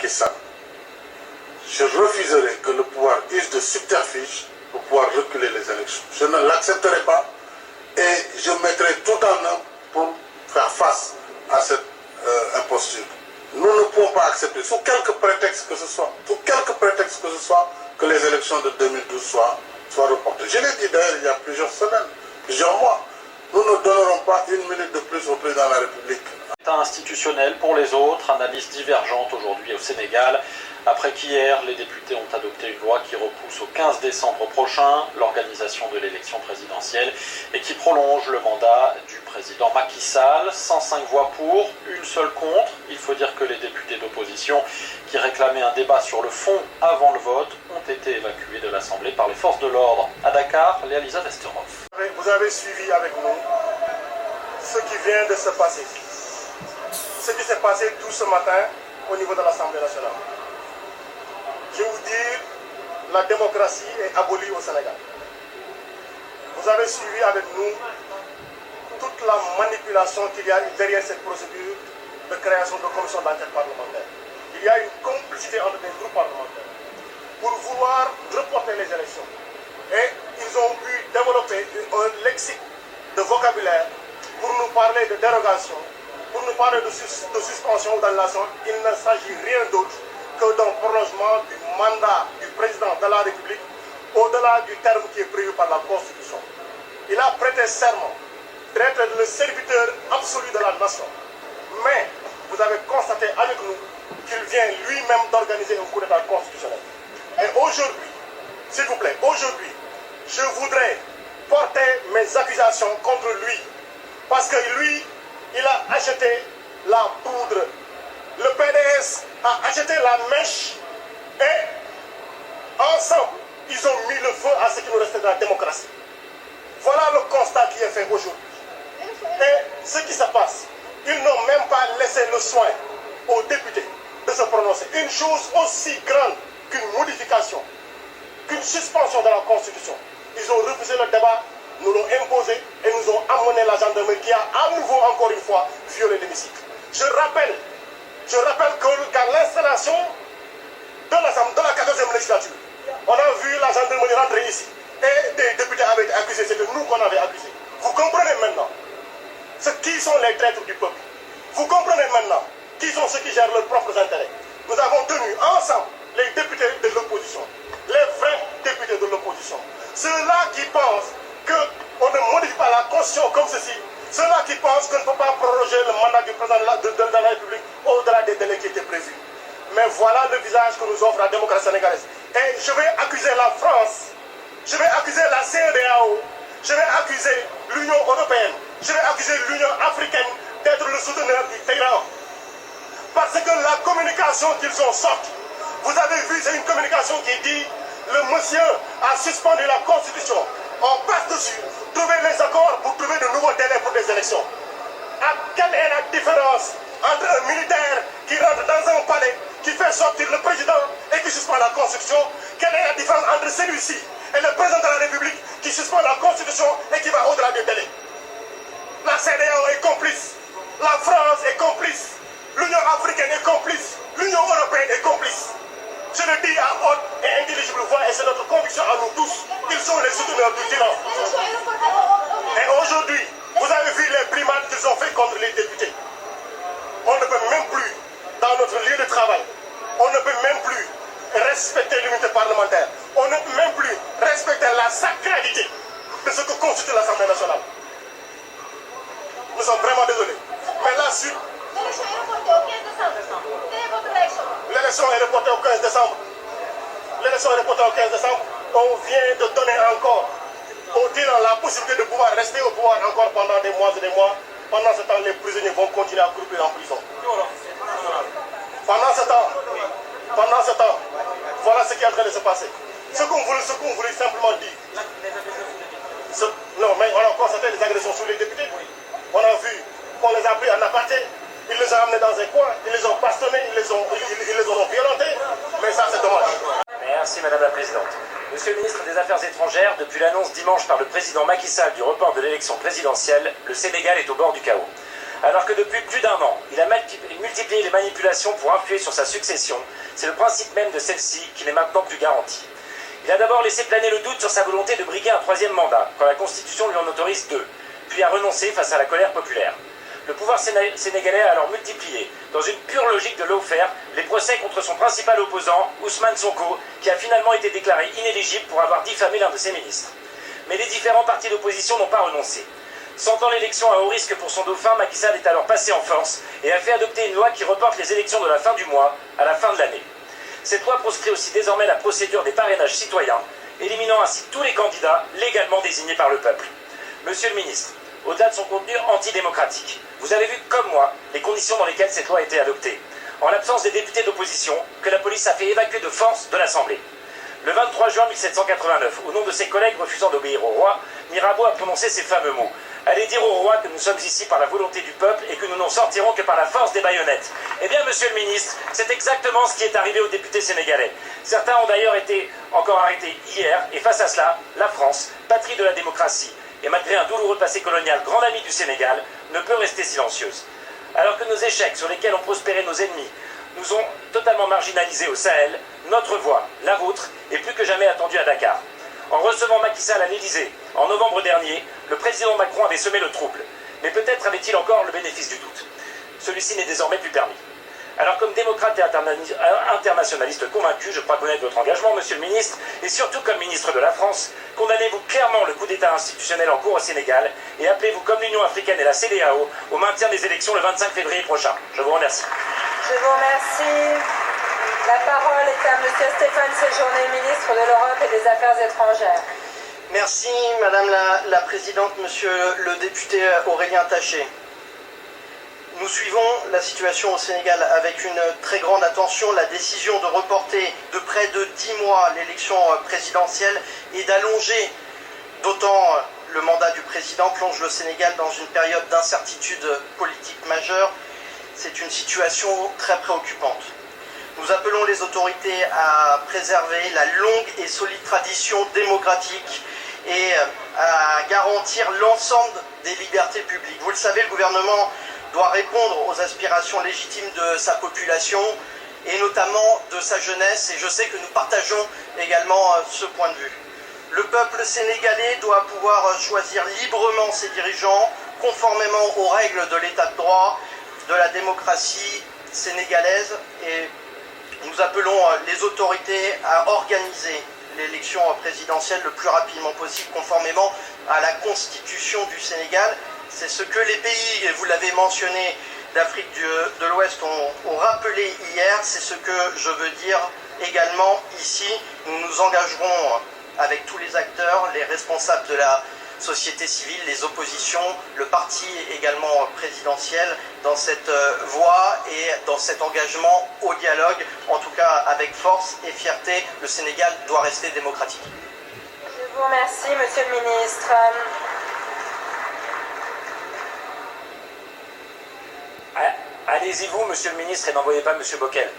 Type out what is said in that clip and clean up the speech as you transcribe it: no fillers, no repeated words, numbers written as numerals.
Macky Sall, je refuserai que le pouvoir use de subterfuge pour pouvoir reculer les élections. Je ne l'accepterai pas et je mettrai tout en œuvre pour faire face à cette imposture. Nous ne pouvons pas accepter, sous quelque prétexte que ce soit, que les élections de 2012 soient reportées. Je l'ai dit d'ailleurs il y a plusieurs semaines, plusieurs mois. Nous ne donnerons pas une minute de plus au président de la République. État institutionnel pour les autres, analyse divergente aujourd'hui au Sénégal, après qu'hier, les députés ont adopté une loi qui repousse au 15 décembre prochain l'organisation de l'élection présidentielle et qui prolonge le mandat du président Macky Sall. 105 voix pour, une seule contre. Il faut dire que les députés d'opposition qui réclamaient un débat sur le fond avant le vote ont été évacués de l'Assemblée par les forces de l'ordre. À Dakar, Léa-Lisa Vesterov. Vous avez suivi avec nous ce qui vient de se passer. Ce qui s'est passé tout ce matin au niveau de l'Assemblée nationale. Je vais vous dire, la démocratie est abolie au Sénégal. Vous avez suivi avec nous toute la manipulation qu'il y a derrière cette procédure de création de commission d'enquête parlementaire. Il y a une complicité entre des groupes parlementaires pour vouloir reporter les élections. Et ils ont pu développer un lexique de vocabulaire pour nous parler de dérogation, pour nous parler de suspension ou d'annulation. Il ne s'agit rien d'autre que d'un prolongement du mandat du président de la République au-delà du terme qui est prévu par la Constitution. Il a prêté serment d'être le serviteur absolu de la nation. Mais vous avez constaté avec nous qu'il vient lui-même d'organiser un coup d'État constitutionnel. Et aujourd'hui, s'il vous plaît, aujourd'hui, je voudrais porter mes accusations contre lui. Parce que lui, il a acheté la poudre. Le PDS a acheté la mèche et ensemble, ils ont mis le feu à ce qui nous restait de la démocratie. Voilà le constat qui est fait aujourd'hui. Et ce qui se passe, ils n'ont même pas laissé le soin aux députés de se prononcer. Une chose aussi grande qu'une modification, qu'une suspension de la Constitution. Ils ont refusé le débat, nous l'ont imposé et nous ont amené la gendarmerie qui a à nouveau, encore une fois, violé l'hémicycle. Je rappelle qu'à l'installation de la 14e législature, on a vu la gendarmerie rentrer ici et des députés avaient été accusés, c'était nous qu'on avait accusés. Vous comprenez maintenant qui sont les traîtres du peuple. Vous comprenez maintenant qui sont ceux qui gèrent leurs propres intérêts. Nous avons tenu ensemble les députés de l'opposition, les vrais députés de l'opposition. Ceux-là qui pensent qu'on ne modifie pas la Constitution comme ceci, ceux-là qui pensent qu'on ne peut pas proroger le mandat du président de la République au-delà des délais qui étaient prévus. Mais voilà le visage que nous offre la démocratie sénégalaise. Et je vais accuser la France, je vais accuser la CEDEAO, je vais accuser l'Union européenne, je vais accuser l'Union africaine d'être le souteneur du Téhéran. Parce que la communication qu'ils ont sortie, vous avez vu, c'est une communication qui dit le monsieur a suspendu la Constitution. On passe dessus, trouver les accords pour trouver de nouveaux délais pour des élections. Quelle est la différence entre un militaire qui rentre dans un palais, qui fait sortir le président et qui suspend la Constitution? Quelle est la différence entre celui-ci et le président de la République qui suspend la Constitution et qui va au-delà des délais? La CEDEAO est complice, la France est complice, l'Union africaine est complice, l'Union européenne est complice. Je le dis à haute et intelligible voix et c'est notre conviction à nous tous. Ils sont les souteneurs du tyran. Et aujourd'hui, vous avez vu les brimades qu'ils ont fait contre les députés. On ne peut même plus, dans notre lieu de travail, on ne peut même plus respecter l'unité parlementaire. On ne peut même plus respecter la sacralité de ce que constitue l'Assemblée nationale. Nous sommes vraiment désolés. Mais la suite... L'élection est reportée au 15 décembre. L'élection est reportée au 15 décembre. On vient de donner encore aux tyrans la possibilité de pouvoir rester au pouvoir encore pendant des mois et des mois. Pendant ce temps, les prisonniers vont continuer à croupir en prison. Pendant ce temps, voilà ce qui est en train de se passer. Ce qu'on voulait simplement dire. Non, mais on a constaté les agressions sur les députés. On a vu qu'on les a pris en aparté. Ils les ont amenés dans un coin, ils les ont bastonnés, ils les ont violentés. Mais ça, c'est dommage. Merci Madame la Présidente. Monsieur le ministre des Affaires étrangères, depuis l'annonce dimanche par le président Macky Sall du report de l'élection présidentielle, le Sénégal est au bord du chaos. Alors que depuis plus d'un an, il a multiplié les manipulations pour influer sur sa succession, c'est le principe même de celle-ci qui n'est maintenant plus garanti. Il a d'abord laissé planer le doute sur sa volonté de briguer un troisième mandat, quand la Constitution lui en autorise 2, puis a renoncé face à la colère populaire. Le pouvoir sénégalais a alors multiplié, dans une pure logique de lawfare, les procès contre son principal opposant, Ousmane Sonko, qui a finalement été déclaré inéligible pour avoir diffamé l'un de ses ministres. Mais les différents partis d'opposition n'ont pas renoncé. Sentant l'élection à haut risque pour son dauphin, Macky Sall est alors passé en force et a fait adopter une loi qui reporte les élections de la fin du mois à la fin de l'année. Cette loi proscrit aussi désormais la procédure des parrainages citoyens, éliminant ainsi tous les candidats légalement désignés par le peuple. Monsieur le ministre, au-delà de son contenu antidémocratique, vous avez vu comme moi les conditions dans lesquelles cette loi a été adoptée. En l'absence des députés d'opposition, que la police a fait évacuer de force de l'Assemblée. Le 23 juin 1789, au nom de ses collègues refusant d'obéir au roi, Mirabeau a prononcé ces fameux mots. « Allez dire au roi que nous sommes ici par la volonté du peuple et que nous n'en sortirons que par la force des baïonnettes. » Eh bien, monsieur le ministre, c'est exactement ce qui est arrivé aux députés sénégalais. Certains ont d'ailleurs été encore arrêtés hier, et face à cela, la France, patrie de la démocratie, et malgré un douloureux passé colonial, grand ami du Sénégal, ne peut rester silencieuse. Alors que nos échecs sur lesquels ont prospéré nos ennemis nous ont totalement marginalisés au Sahel, notre voix, la vôtre, est plus que jamais attendue à Dakar. En recevant Macky Sall à l'Élysée en novembre dernier, le président Macron avait semé le trouble. Mais peut-être avait-il encore le bénéfice du doute. Celui-ci n'est désormais plus permis. Alors comme démocrate et internationaliste convaincu, je crois connaître votre engagement, monsieur le ministre, et surtout comme ministre de la France, condamnez-vous clairement le coup d'État institutionnel en cours au Sénégal et appelez-vous comme l'Union africaine et la CEDEAO au maintien des élections le 25 février prochain. Je vous remercie. Je vous remercie. La parole est à monsieur Stéphane Séjourné, ministre de l'Europe et des Affaires étrangères. Merci Madame la Présidente, Monsieur le député Aurélien Taché. Nous suivons la situation au Sénégal avec une très grande attention. La décision de reporter de près de 10 mois l'élection présidentielle et d'allonger d'autant le mandat du président plonge le Sénégal dans une période d'incertitude politique majeure. C'est une situation très préoccupante. Nous appelons les autorités à préserver la longue et solide tradition démocratique et à garantir l'ensemble des libertés publiques. Vous le savez, le gouvernement doit répondre aux aspirations légitimes de sa population et notamment de sa jeunesse, et je sais que nous partageons également ce point de vue. Le peuple sénégalais doit pouvoir choisir librement ses dirigeants, conformément aux règles de l'état de droit, de la démocratie sénégalaise, et nous appelons les autorités à organiser l'élection présidentielle le plus rapidement possible, conformément à la Constitution du Sénégal. C'est ce que les pays, et vous l'avez mentionné, d'Afrique de l'Ouest ont rappelé hier. C'est ce que je veux dire également ici. Nous nous engagerons avec tous les acteurs, les responsables de la société civile, les oppositions, le parti également présidentiel, dans cette voie et dans cet engagement au dialogue, en tout cas avec force et fierté. Le Sénégal doit rester démocratique. Je vous remercie, monsieur le ministre. Allez-y vous, monsieur le ministre, et n'envoyez pas monsieur Bockel.